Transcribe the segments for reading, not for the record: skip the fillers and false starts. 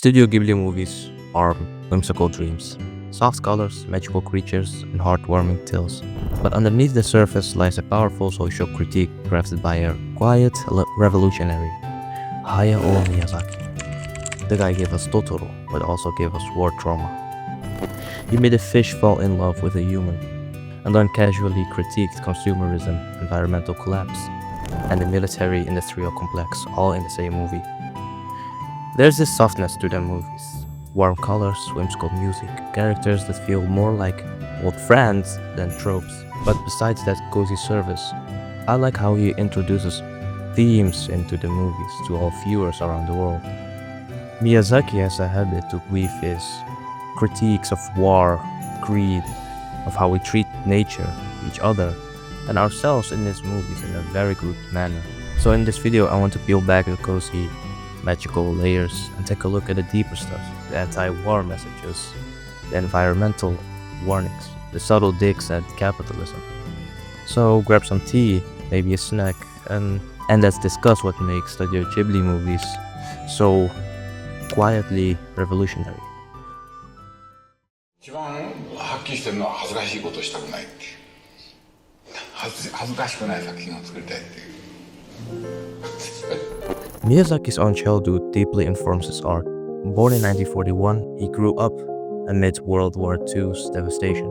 Studio Ghibli movies are whimsical dreams, soft colors, magical creatures, and heartwarming tales. But underneath the surface lies a powerful social critique crafted by a quiet revolutionary, Hayao Miyazaki. The guy gave us Totoro, but also gave us war trauma. He made a fish fall in love with a human, and then casually critiqued consumerism, environmental collapse, and the military-industrial complex all in the same movie. There's this softness to the movies. Warm colors, whimsical music, characters that feel more like old friends than tropes. But besides that cozy service, I like how he introduces themes into the movies to all viewers around the world. Miyazaki has a habit to weave his critiques of war, greed, of how we treat nature, each other, and ourselves in his movies in a very good manner. So in this video, I want to peel back the cozy magical layers and take a look at the deeper stuff, the anti-war messages, the environmental warnings, the subtle digs at capitalism. So grab some tea, maybe a snack, and let's discuss what makes Studio Ghibli movies so quietly revolutionary. 一番はっきりしてるのは恥ずかしいことをしたくないっていう恥ずかしくない作品を作りたいっていう Miyazaki's own childhood deeply informs his art. Born in 1941, he grew up amid World War II's devastation.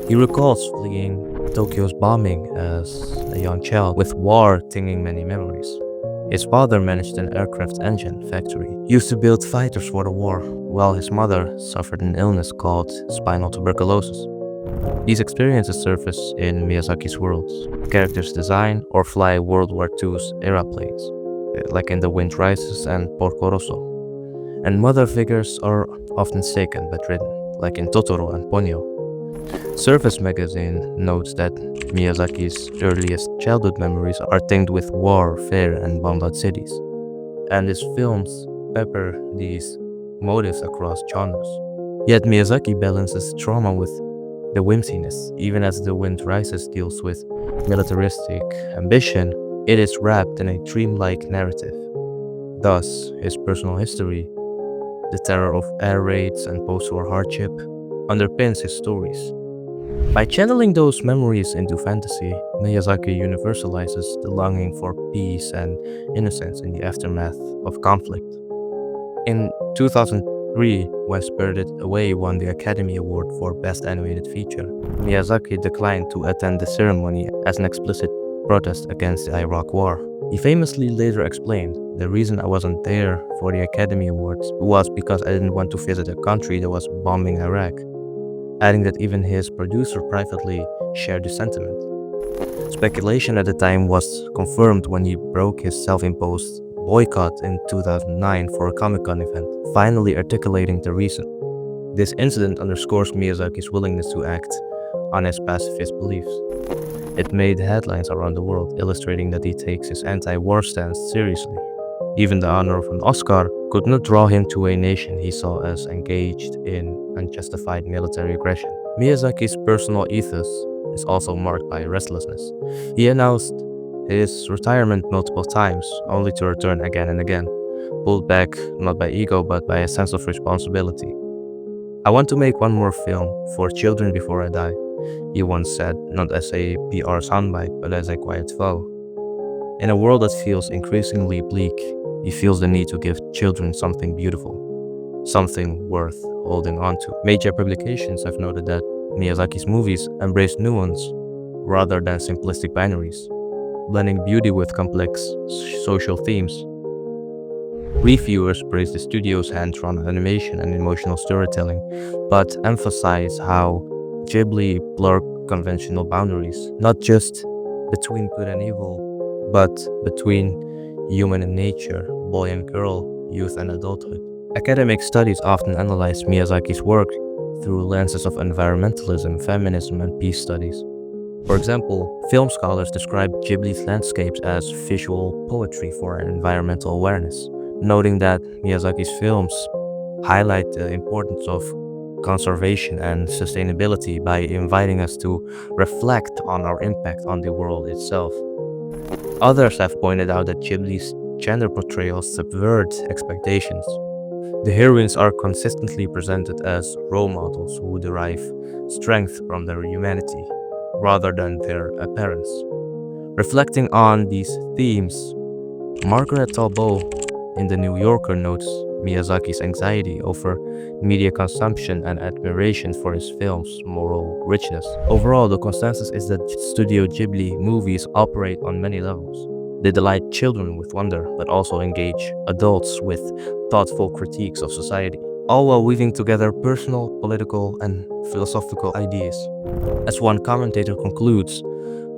He recalls fleeing Tokyo's bombing as a young child, with war tinging many memories. His father managed an aircraft engine factory, used to build fighters for the war, while his mother suffered an illness called spinal tuberculosis. These experiences surface in Miyazaki's worlds. Characters design or fly World War II's era planes, like in The Wind Rises and Porco Rosso. And mother figures are often sick and bedridden, like in Totoro and Ponyo. Surface magazine notes that Miyazaki's earliest childhood memories are tinged with war, fear, and bombed-out cities. And his films pepper these motives across genres. Yet Miyazaki balances trauma with the whimsiness. Even as The Wind Rises deals with militaristic ambition, it is wrapped in a dreamlike narrative. Thus, his personal history, the terror of air raids and post-war hardship, underpins his stories. By channeling those memories into fantasy, Miyazaki universalizes the longing for peace and innocence in the aftermath of conflict. In 2003, when Spirited Away won the Academy Award for Best Animated Feature, Miyazaki declined to attend the ceremony as an explicit protest against the Iraq War. He famously later explained, "The reason I wasn't there for the Academy Awards was because I didn't want to visit a country that was bombing Iraq," adding that even his producer privately shared the sentiment. Speculation at the time was confirmed when he broke his self-imposed boycott in 2009 for a Comic-Con event, finally articulating the reason. This incident underscores Miyazaki's willingness to act on his pacifist beliefs. It made headlines around the world, illustrating that he takes his anti-war stance seriously. Even the honor of an Oscar could not draw him to a nation he saw as engaged in unjustified military aggression. Miyazaki's personal ethos is also marked by restlessness. He announced his retirement multiple times, only to return again and again, pulled back not by ego but by a sense of responsibility. "I want to make one more film for children before I die," he once said, not as a PR soundbite, but as a quiet vow. In a world that feels increasingly bleak, he feels the need to give children something beautiful, something worth holding on to. Major publications have noted that Miyazaki's movies embrace nuance rather than simplistic binaries, blending beauty with complex social themes. Reviewers praise the studio's hands-on animation and emotional storytelling, but emphasize how Ghibli blurred conventional boundaries, not just between good and evil, but between human and nature, boy and girl, youth and adulthood. Academic studies often analyze Miyazaki's work through lenses of environmentalism, feminism, and peace studies. For example, film scholars describe Ghibli's landscapes as visual poetry for environmental awareness, noting that Miyazaki's films highlight the importance of conservation and sustainability by inviting us to reflect on our impact on the world itself. Others have pointed out that Ghibli's gender portrayals subvert expectations, The heroines are consistently presented as role models who derive strength from their humanity rather than their appearance. Reflecting on these themes, Margaret Talbot in The New Yorker notes Miyazaki's anxiety over media consumption and admiration for his film's moral richness. Overall, the consensus is that Studio Ghibli movies operate on many levels. They delight children with wonder, but also engage adults with thoughtful critiques of society, all while weaving together personal, political, and philosophical ideas. As one commentator concludes,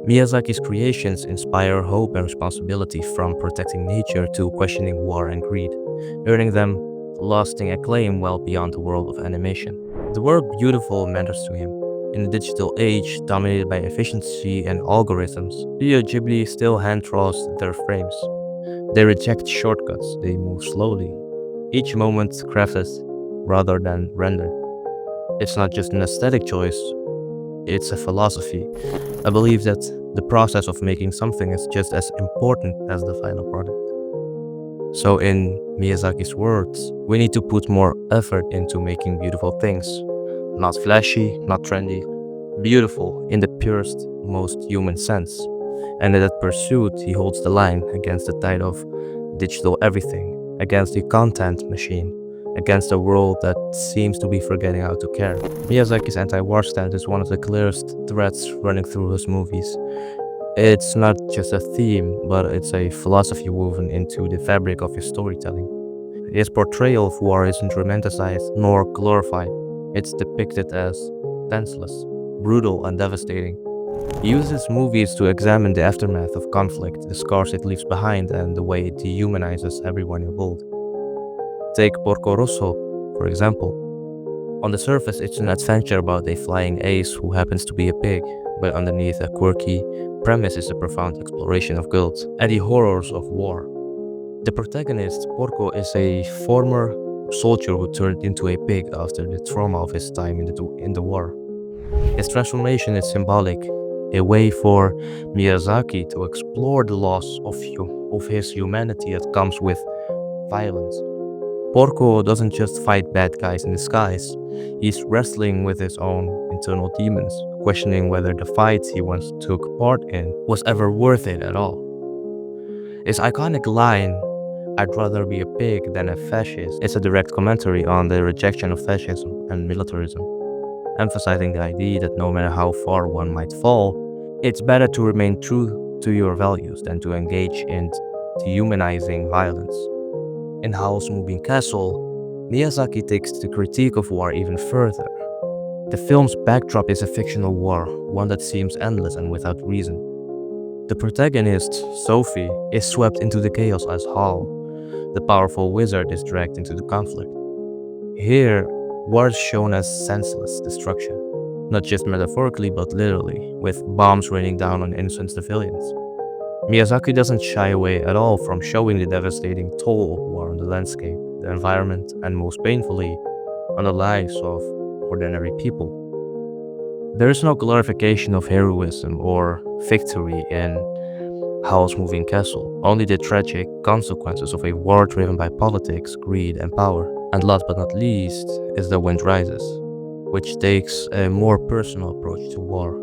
Miyazaki's creations inspire hope and responsibility, from protecting nature to questioning war and greed, earning them lasting acclaim well beyond the world of animation. The word beautiful matters to him. In a digital age dominated by efficiency and algorithms, Studio Ghibli still hand draws their frames. They reject shortcuts, they move slowly, each moment crafted rather than rendered. It's not just an aesthetic choice, it's a philosophy. I believe that the process of making something is just as important as the final product. So, in Miyazaki's words, we need to put more effort into making beautiful things. Not flashy, not trendy, beautiful in the purest, most human sense. And in that pursuit, he holds the line against the tide of digital everything, against the content machine, against a world that seems to be forgetting how to care. Miyazaki's anti-war stand is one of the clearest threads running through his movies. It's not just a theme, but it's a philosophy woven into the fabric of his storytelling. His portrayal of war isn't romanticized nor glorified. It's depicted as senseless, brutal, and devastating. He uses movies to examine the aftermath of conflict, the scars it leaves behind, and the way it dehumanizes everyone involved. Take Porco Rosso, for example. On the surface, it's an adventure about a flying ace who happens to be a pig, but underneath a quirky premise is a profound exploration of guilt and the horrors of war. The protagonist, Porco, is a former soldier who turned into a pig after the trauma of his time in the war. His transformation is symbolic, a way for Miyazaki to explore the loss of his humanity that comes with violence. Porco doesn't just fight bad guys in disguise, he's wrestling with his own internal demons, questioning whether the fight he once took part in was ever worth it at all. His iconic line, "I'd rather be a pig than a fascist," is a direct commentary on the rejection of fascism and militarism, emphasizing the idea that no matter how far one might fall, it's better to remain true to your values than to engage in dehumanizing violence. In Howl's Moving Castle, Miyazaki takes the critique of war even further. The film's backdrop is a fictional war, one that seems endless and without reason. The protagonist, Sophie, is swept into the chaos as Howl. The powerful wizard is dragged into the conflict. Here, war is shown as senseless destruction, not just metaphorically but literally, with bombs raining down on innocent civilians. Miyazaki doesn't shy away at all from showing the devastating toll of war on the landscape, the environment, and most painfully, on the lives of ordinary people. There is no glorification of heroism or victory in Howl's Moving Castle, only the tragic consequences of a war driven by politics, greed, and power. And last but not least is The Wind Rises, which takes a more personal approach to war.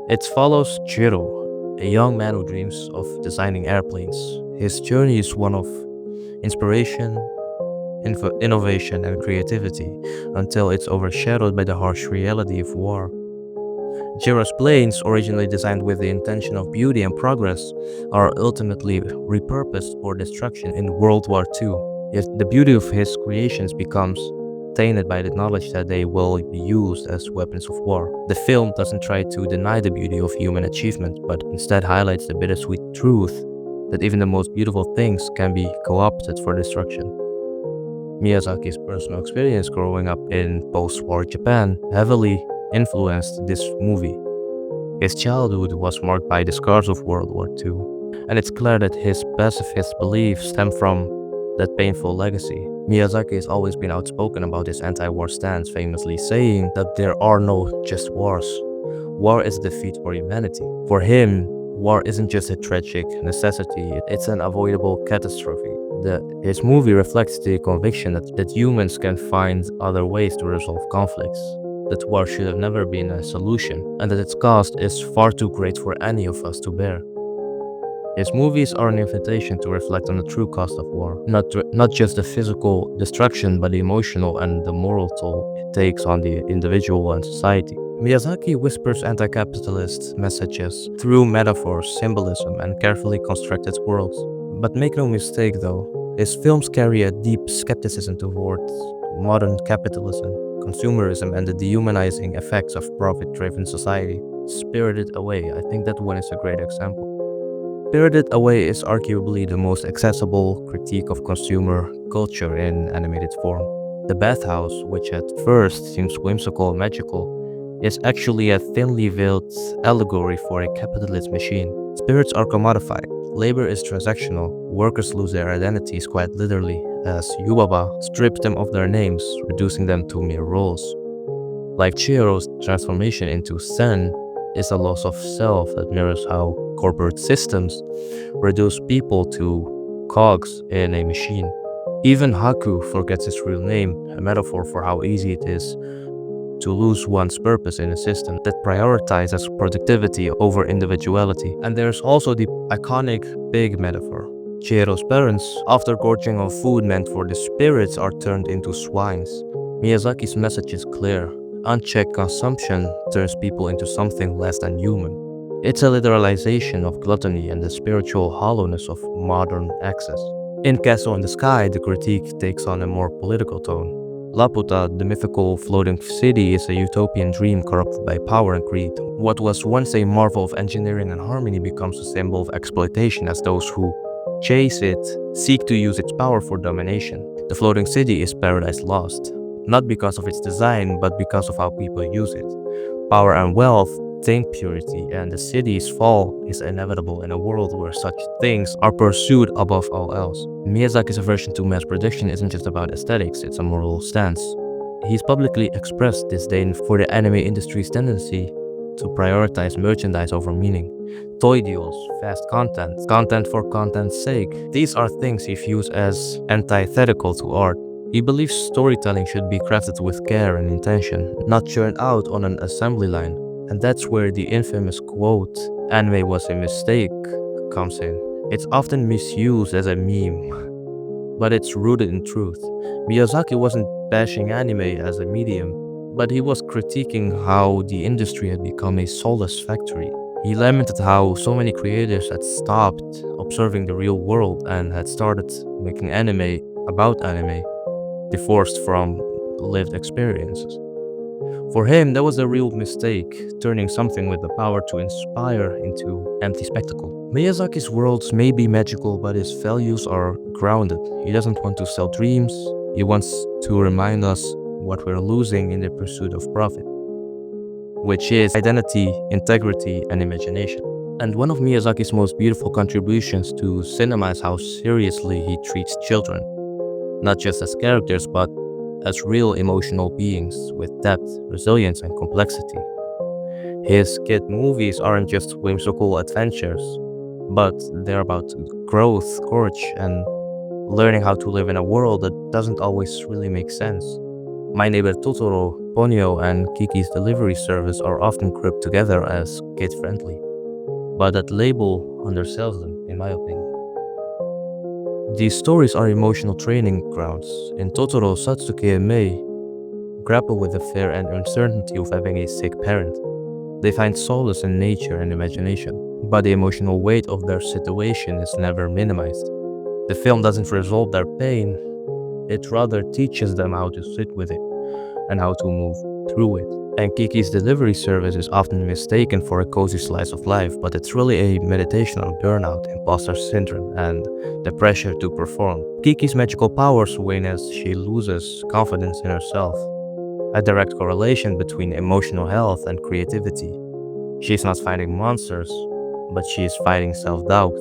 It follows Jiro, a young man who dreams of designing airplanes. His journey is one of inspiration, innovation, and creativity until it's overshadowed by the harsh reality of war. Jiro's planes, originally designed with the intention of beauty and progress, are ultimately repurposed for destruction in World War II. Yet the beauty of his creations becomes tainted by the knowledge that they will be used as weapons of war. The film doesn't try to deny the beauty of human achievement, but instead highlights the bittersweet truth that even the most beautiful things can be co-opted for destruction. Miyazaki's personal experience growing up in post-war Japan heavily influenced this movie. His childhood was marked by the scars of World War II, and it's clear that his pacifist beliefs stem from that painful legacy. Miyazaki has always been outspoken about his anti-war stance, famously saying that there are no just wars. War is a defeat for humanity. For him, war isn't just a tragic necessity, it's an avoidable catastrophe His movie reflects the conviction that humans can find other ways to resolve conflicts, that war should have never been a solution, and that its cost is far too great for any of us to bear. His movies are an invitation to reflect on the true cost of war, not just the physical destruction, but the emotional and the moral toll it takes on the individual and society. Miyazaki whispers anti-capitalist messages through metaphors, symbolism, and carefully constructed worlds. But make no mistake though, his films carry a deep skepticism towards modern capitalism, consumerism, and the dehumanizing effects of profit-driven society. Spirited Away, I think that one is a great example. Spirited Away is arguably the most accessible critique of consumer culture in animated form. The bathhouse, which at first seems whimsical and magical, is actually a thinly veiled allegory for a capitalist machine. Spirits are commodified, labor is transactional, workers lose their identities quite literally, as Yubaba stripped them of their names, reducing them to mere roles. Like Chihiro's transformation into Sen is a loss of self that mirrors how corporate systems reduce people to cogs in a machine. Even Haku forgets his real name, a metaphor for how easy it is to lose one's purpose in a system that prioritizes productivity over individuality. And there's also the iconic pig metaphor. Chihiro's parents, after gorging on food meant for the spirits, are turned into swines. Miyazaki's message is clear. Unchecked consumption turns people into something less than human. It's a literalization of gluttony and the spiritual hollowness of modern access. In Castle in the Sky, the critique takes on a more political tone. Laputa, the mythical floating city, is a utopian dream corrupted by power and greed. What was once a marvel of engineering and harmony becomes a symbol of exploitation as those who chase it seek to use its power for domination. The floating city is paradise lost, not because of its design, but because of how people use it. Power and wealth taint purity, and the city's fall is inevitable in a world where such things are pursued above all else. Miyazaki's aversion to mass production isn't just about aesthetics, it's a moral stance. He's publicly expressed disdain for the anime industry's tendency to prioritize merchandise over meaning. Toy deals, fast content, content for content's sake. These are things he views as antithetical to art. He believes storytelling should be crafted with care and intention, not churned out on an assembly line. And that's where the infamous quote, "anime was a mistake," comes in. It's often misused as a meme, but it's rooted in truth. Miyazaki wasn't bashing anime as a medium, but he was critiquing how the industry had become a soulless factory. He lamented how so many creators had stopped observing the real world and had started making anime about anime, divorced from lived experiences. For him, that was a real mistake, turning something with the power to inspire into empty spectacle. Miyazaki's worlds may be magical, but his values are grounded. He doesn't want to sell dreams, he wants to remind us what we're losing in the pursuit of profit, which is identity, integrity, and imagination. And one of Miyazaki's most beautiful contributions to cinema is how seriously he treats children, not just as characters, but as real emotional beings with depth, resilience, and complexity. His kid movies aren't just whimsical adventures, but they're about growth, courage, and learning how to live in a world that doesn't always really make sense. My Neighbor Totoro, Ponyo, and Kiki's Delivery Service are often grouped together as kid-friendly, but that label undersells them, in my opinion. These stories are emotional training grounds. In Totoro, Satsuki and Mei grapple with the fear and uncertainty of having a sick parent. They find solace in nature and imagination, but the emotional weight of their situation is never minimized. The film doesn't resolve their pain, it rather teaches them how to sit with it and how to move through it. And Kiki's Delivery Service is often mistaken for a cozy slice of life, but it's really a meditation on burnout, imposter syndrome, and the pressure to perform. Kiki's magical powers wane as she loses confidence in herself, a direct correlation between emotional health and creativity. She's not fighting monsters, but she is fighting self-doubt,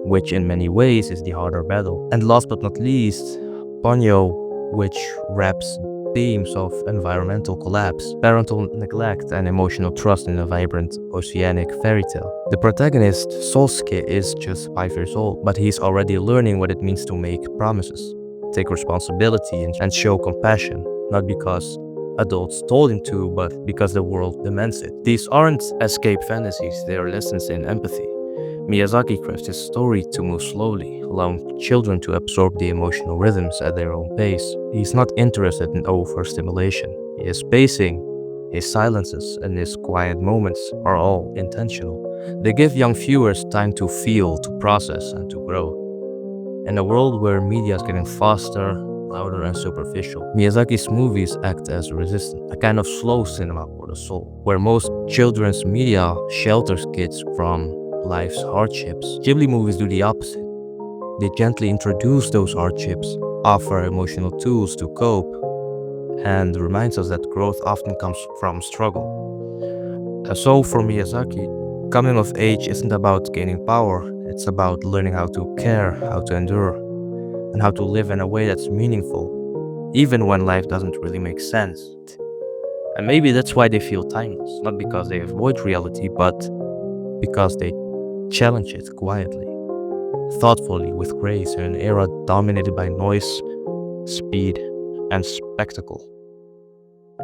which in many ways is the harder battle. And last but not least, Ponyo, which wraps themes of environmental collapse, parental neglect, and emotional trust in a vibrant oceanic fairy tale. The protagonist, Solsuke, is just 5 years old, but he's already learning what it means to make promises, take responsibility, and show compassion, not because adults told him to, but because the world demands it. These aren't escape fantasies, they are lessons in empathy. Miyazaki crafts his story to move slowly, allowing children to absorb the emotional rhythms at their own pace. He's not interested in overstimulation. His pacing, his silences, and his quiet moments are all intentional. They give young viewers time to feel, to process, and to grow. In a world where media is getting faster, louder, and superficial, Miyazaki's movies act as resistance, a kind of slow cinema for the soul. Where most children's media shelters kids from life's hardships, Ghibli movies do the opposite. They gently introduce those hardships, offer emotional tools to cope, and reminds us that growth often comes from struggle. So for Miyazaki, coming of age isn't about gaining power, it's about learning how to care, how to endure, and how to live in a way that's meaningful, even when life doesn't really make sense. And maybe that's why they feel timeless, not because they avoid reality, but because they challenge it quietly, thoughtfully, with grace in an era dominated by noise, speed, and spectacle.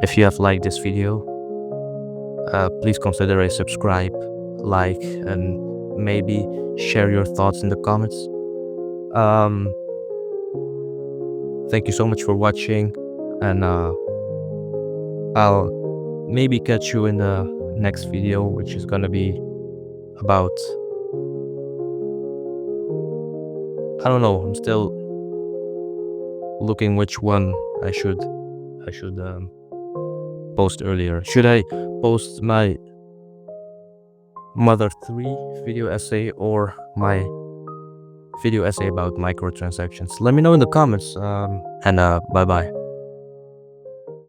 If you have liked this video, please consider a subscribe, like, and maybe share your thoughts in the comments. Thank you so much for watching, and I'll maybe catch you in the next video, which is gonna be about, I don't know, I'm still looking which one I should post earlier. Should I post my Mother 3 video essay or my video essay about microtransactions? Let me know in the comments, and bye bye.